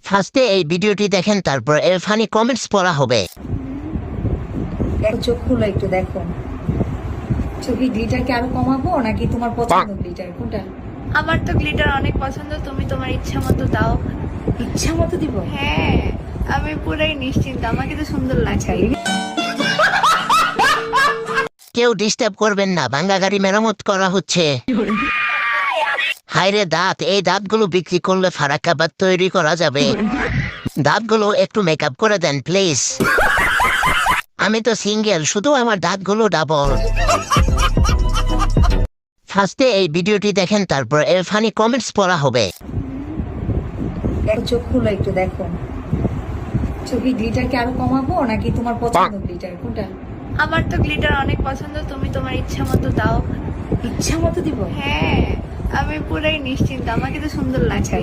ফার্স্টে এই ভিডিওটি দেখেন, তারপর এর ফানি কমেন্টস পড়া হবে। চোখ খুলো একটু দেখো। চোখে গ্লিটার কি আরো কমাবো নাকি তোমার পছন্দ গ্লিটার কোনটা? আমার তো গ্লিটার অনেক পছন্দ, তুমি তোমার ইচ্ছা মতো দাও। ইচ্ছা মতো দিব? হ্যাঁ, আমি পুরাই নিশ্চিন্ত, আমাকে তো সুন্দর লাগছে। কেউ ডিস্টার্ব করবেন না, ভাঙ্গা গাড়ি মেরামত করা হচ্ছে। হায়রে দাঁত, এই দাঁতগুলো বিক্রি করলে ফারাক্কা ভাত তৈরি করা যাবে। দাঁতগুলো একটু মেকআপ করে দেন প্লিজ। আমি তো সিঙ্গেল, শুধু আমার দাঁতগুলো ডাবল। ফার্স্টে এই ভিডিওটি দেখেন, তারপর এর ফানি কমেন্টস পড়া হবে। চোখ খুলো একটু দেখো। চোখে গ্লিটার কি আরো কমাবো নাকি তোমার পছন্দ গ্লিটার কোনটা? আমার তো গ্লিটার অনেক পছন্দ, তুমি তোমার ইচ্ছা মতো দাও। ইচ্ছা মতো দিব? হ্যাঁ, আমি পুরাই নিশ্চিন্ত, আমাকে তো সুন্দর লাগছে।